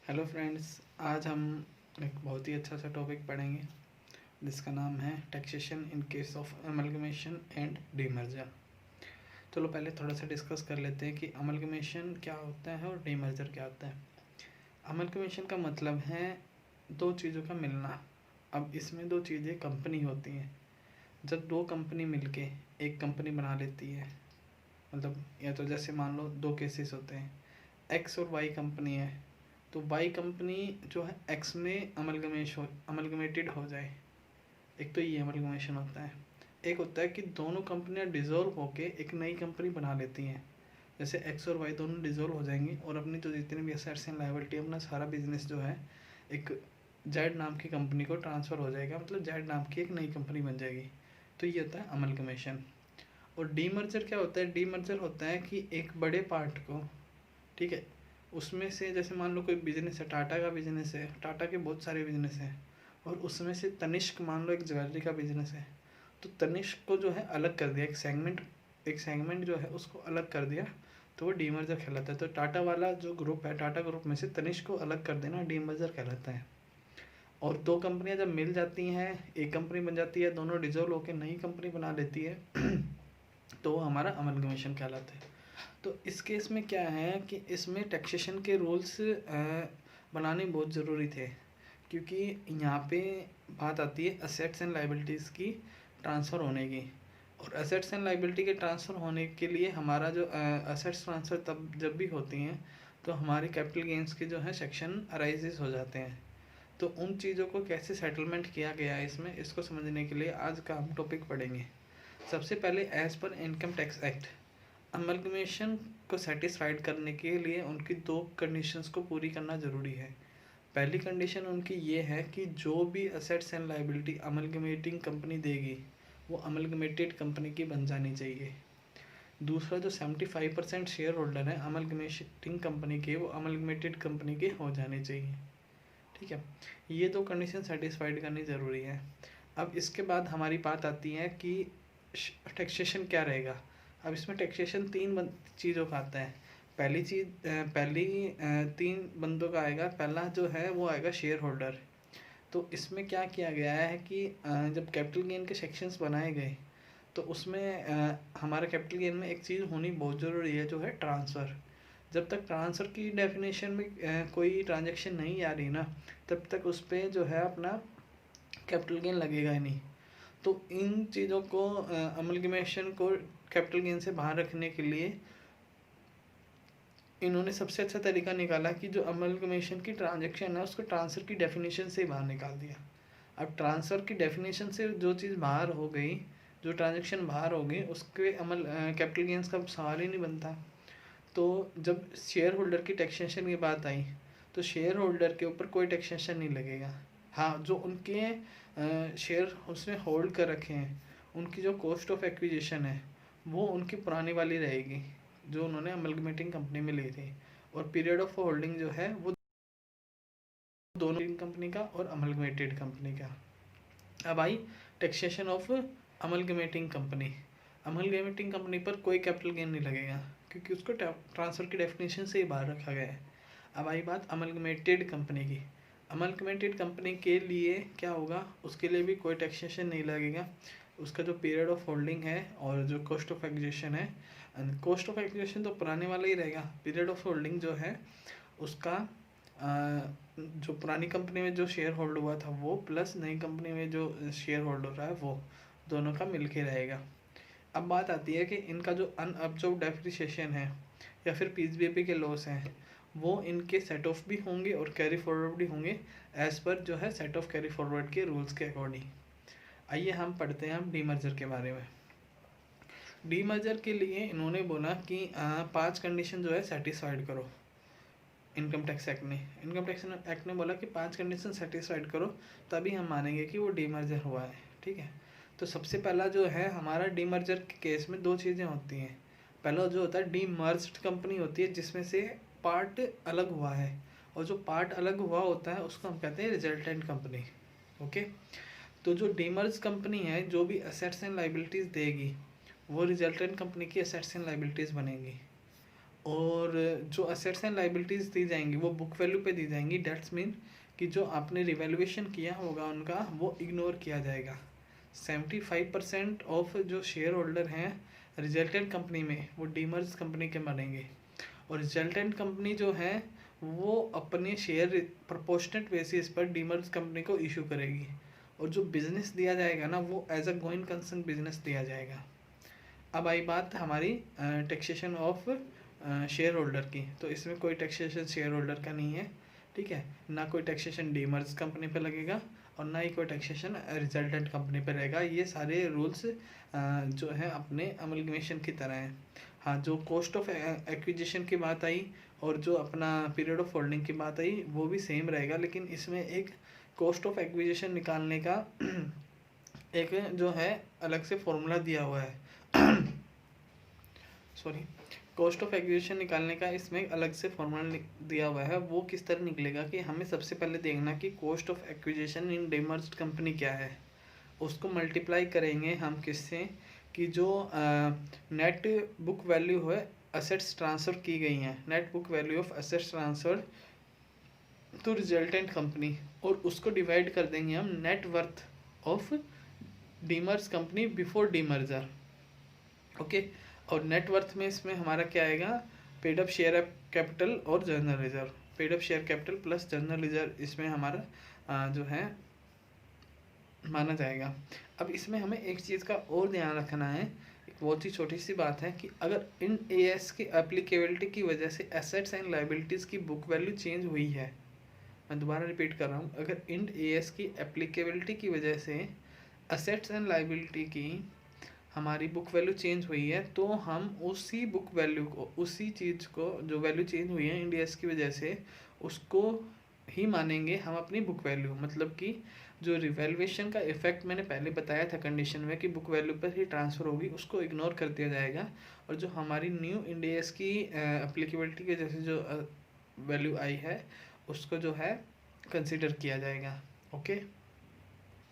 Hello friends, आज हम एक बहुत ही अच्छा सा टॉपिक पढ़ेंगे जिसका नाम है taxation in case of amalgamation and demerger. चलो पहले थोड़ा सा डिस्कस कर लेते हैं कि अमलगमेशन क्या होता है और डीमर्जर क्या होता है। अमलगमेशन का मतलब है दो चीज़ों का मिलना। अब इसमें दो चीज़ें कंपनी होती हैं। जब दो कंपनी मिलके एक कंपनी बना लेती है, मतलब या तो जैसे मान लो दो केसेस होते हैं, एक्स और वाई कंपनी है, तो वाई कंपनी जो है एक्स में अमलगमेटेड हो जाए। एक तो ये अमलगमेशन होता है। एक होता है कि दोनों कंपनियां डिज़ोल्व होके एक नई कंपनी बना लेती हैं। जैसे एक्स और वाई दोनों डिज़ोल्व हो जाएंगी और अपनी तो जितने भी एसेट्स हैं, लायबिलिटी, अपना सारा बिजनेस जो है एक जेड नाम की कंपनी को ट्रांसफ़र हो जाएगा, मतलब जेड नाम की एक नई कंपनी बन जाएगी। तो ये होता है अमलगमेशन। और डीमर्जर क्या होता है? डीमर्जर होता है कि एक बड़े पार्ट को, ठीक है, उसमें से जैसे मान लो कोई बिजनेस है, टाटा का बिजनेस है, टाटा के बहुत सारे बिजनेस हैं, और उसमें से तनिष्क मान लो एक ज्वेलरी का बिजनेस है, तो तनिष्क को जो है अलग कर दिया, एक सेगमेंट जो है उसको अलग कर दिया, तो वो डीमर्जर कहलाता है। तो टाटा वाला जो ग्रुप है, टाटा ग्रुप में से तनिष्क को अलग कर देना डीमर्जर कहलाता है। और दो कंपनियां जब मिल जाती हैं, एक कंपनी बन जाती है, दोनों डिजोल्व होकर नई कंपनी बना लेती है तो वो हमारा अमलगमेशन कहलाता है। तो इस केस में क्या है कि इसमें टैक्सेशन के रूल्स बनाने बहुत ज़रूरी थे, क्योंकि यहाँ पे बात आती है असेट्स एंड लाइबिलिटीज़ की ट्रांसफ़र होने की। और असेट्स एंड लाइबिलिटी के ट्रांसफ़र होने के लिए हमारा जो असेट्स ट्रांसफ़र तब जब भी होती हैं तो हमारी कैपिटल गेंस के जो है सेक्शन अराइजेस हो जाते हैं। तो उन चीज़ों को कैसे सेटलमेंट किया गया है इसमें, इसको समझने के लिए आज का हम टॉपिक पढ़ेंगे। सबसे पहले as per income tax act, amalgamation को सेटिस्फाइड करने के लिए उनकी दो कंडीशंस को पूरी करना ज़रूरी है। पहली कंडीशन उनकी ये है कि जो भी assets and liability amalgamating company देगी वो अमलगमेटेड कंपनी की बन जानी चाहिए। दूसरा, जो 75% शेयर होल्डर है अमलगमेटिंग कंपनी के, वो अमलगमेटेड कंपनी के हो जाने चाहिए। ठीक है, ये दो कंडीशन सेटिस्फाइड करनी ज़रूरी है। अब इसके बाद हमारी बात आती है कि टैक्सेशन क्या रहेगा। अब इसमें टैक्सेशन तीन चीज़ों का आता है। पहली तीन बंदों का आएगा। पहला जो है वो आएगा शेयर होल्डर। तो इसमें क्या किया गया है कि जब कैपिटल गेन के सेक्शंस बनाए गए तो उसमें हमारे कैपिटल गेन में एक चीज़ होनी बहुत ज़रूरी है, जो है ट्रांसफ़र। जब तक ट्रांसफ़र की डेफिनेशन में कोई ट्रांजैक्शन नहीं आ रही ना, तब तक उस पर जो है अपना कैपिटल गेन लगेगा ही नहीं। तो इन चीज़ों को अमलगमेशन को कैपिटल गेन से बाहर रखने के लिए इन्होंने सबसे अच्छा तरीका निकाला कि जो अमलगमेशन की ट्रांजैक्शन है उसको ट्रांसफ़र की डेफिनेशन से ही बाहर निकाल दिया। अब ट्रांसफ़र की डेफिनेशन से जो चीज़ बाहर हो गई, जो ट्रांजैक्शन बाहर हो गई, उसके कैपिटल गेंस का सवाल ही नहीं बनता। तो जब शेयर होल्डर की टैक्सेशन की बात आई तो शेयर होल्डर के ऊपर कोई टैक्सेशन नहीं लगेगा। हाँ, जो उनके शेयर उसने होल्ड कर रखे हैं, उनकी जो कॉस्ट ऑफ एक्विजिशन है वो उनकी पुरानी वाली रहेगी जो उन्होंने अमलगमेटिंग कंपनी में ली थी। और पीरियड ऑफ होल्डिंग जो है वो दोनों कंपनी का और अमलगमेटेड कंपनी का। अब I taxation of amalgamating company. Amalgamating company पर कोई कैपिटल गेन नहीं लगेगा क्योंकि उसको ट्रांसफ़र की डेफिनेशन से ही बाहर रखा गया है। अब आई बात अमलगमेटेड कंपनी की। अमलगमेटेड कंपनी के लिए क्या होगा, उसके लिए भी कोई टैक्सेशन नहीं लगेगा। उसका जो पीरियड ऑफ होल्डिंग है और जो कॉस्ट ऑफ एक्विजिशन है, कॉस्ट ऑफ एक्विजिशन तो पुराने वाला ही रहेगा। पीरियड ऑफ होल्डिंग जो है उसका जो पुरानी कंपनी में जो शेयर होल्ड हुआ था वो, प्लस नई कंपनी में जो शेयर होल्ड हो रहा है वो, दोनों का मिलके रहेगा। अब बात आती है कि इनका जो अनअब्जॉर्ब डेप्रिसिएशन है या फिर पीसीबीपी के लॉस हैं, वो इनके सेट ऑफ भी होंगे और कैरी फॉरवर्ड भी होंगे एज पर जो है सेट ऑफ कैरी फॉरवर्ड के रूल्स के अकॉर्डिंग। आइए हम पढ़ते हैं हम डीमर्जर के बारे में। डीमर्जर के लिए इन्होंने बोला कि 5 कंडीशन जो है सेटिस्फाइड करो। इनकम टैक्स एक्ट ने बोला कि 5 कंडीशन सेटिस्फाइड करो तभी हम मानेंगे कि वो डीमर्जर हुआ है। ठीक है, तो सबसे पहला जो है हमारा डीमर्जर के केस में दो चीज़ें होती हैं। पहला जो होता है डीमर्ज्ड कंपनी होती है जिसमें से पार्ट अलग हुआ है, और जो पार्ट अलग हुआ होता है उसको हम कहते हैं रिजल्टेंट कंपनी। ओके, तो जो डीमर्ज कंपनी है जो भी असेट्स एंड लाइबिलिटीज़ देगी वो रिजल्टेंट कंपनी की असेट्स एंड लाइबिलिटीज़ बनेंगी। और जो असेट्स एंड लाइबिलिटीज़ दी जाएंगी वो बुक वैल्यू पे दी जाएंगी। डेट्स मीन कि जो आपने रिवैल्यूएशन किया होगा उनका वो इग्नोर किया जाएगा। 75% ऑफ जो शेयर होल्डर हैं रिजल्टेंट कंपनी में वो डीमर्ज कंपनी के बनेंगे, और रिजल्टेंट कंपनी जो है वो अपने शेयर प्रोपोर्शनेट बेसिस पर डीमर्ज कंपनी को इशू करेगी, और जो बिजनेस दिया जाएगा ना वो as a going concern business दिया जाएगा। अब आई बात हमारी टैक्सेशन ऑफ शेयर होल्डर की, तो इसमें कोई टैक्सेशन शेयर होल्डर का नहीं है, ठीक है, ना कोई टैक्सेशन डीमर्ज कंपनी पे लगेगा और ना ही कोई टैक्सेशन रिजल्टेंट कंपनी पे रहेगा। ये सारे रूल्स जो है अपने अमलगमेशन की तरह हैं। हाँ, जो कॉस्ट ऑफ एक्विजिशन की बात आई और जो अपना पीरियड ऑफ होल्डिंग की बात आई वो भी सेम रहेगा, लेकिन इसमें एक कॉस्ट ऑफ एक्विजिशन निकालने का एक जो है अलग से फॉर्मूला दिया हुआ है सॉरी, कॉस्ट ऑफ एक्विजिशन निकालने का इसमें अलग से फॉर्मूला दिया हुआ है। वो किस तरह निकलेगा कि हमें सबसे पहले देखना कि cost of acquisition in demerged company क्या है, उसको मल्टीप्लाई करेंगे हम किससे कि जो नेट बुक वैल्यू है असेट्स ट्रांसफ़र की गई हैं, net book value of assets transfer to resultant company, और उसको डिवाइड कर देंगे हम net worth of demerged company before demerger. Okay, और नेटवर्थ में इसमें हमारा क्या आएगा, पेड अप शेयर कैपिटल और general reserve, paid up share capital plus general reserve इसमें हमारा जो है माना जाएगा। अब इसमें हमें एक चीज़ का और ध्यान रखना है, एक बहुत ही छोटी सी बात है कि अगर इन एएस की एप्लीकेबिलिटी की वजह से एसेट्स एंड लाइबिलिटीज़ की बुक वैल्यू चेंज हुई है, मैं दोबारा रिपीट कर रहा हूँ, अगर इन एएस की एप्लीकेबिलिटी की वजह से एसेट्स एंड लाइबिलिटी की हमारी बुक वैल्यू चेंज हुई है, तो हम उसी बुक वैल्यू को, उसी चीज़ को जो वैल्यू चेंज हुई है इंडियस की वजह से, उसको ही मानेंगे हम अपनी बुक वैल्यू। मतलब कि जो रिवैल्यूएशन का इफेक्ट मैंने पहले बताया था कंडीशन में कि बुक वैल्यू पर ही ट्रांसफ़र होगी, उसको इग्नोर कर दिया जाएगा, और जो हमारी न्यू इंडियस की एप्लीकेबिलिटी की वजह से जो वैल्यू आई है उसको जो है कंसिडर किया जाएगा। ओके।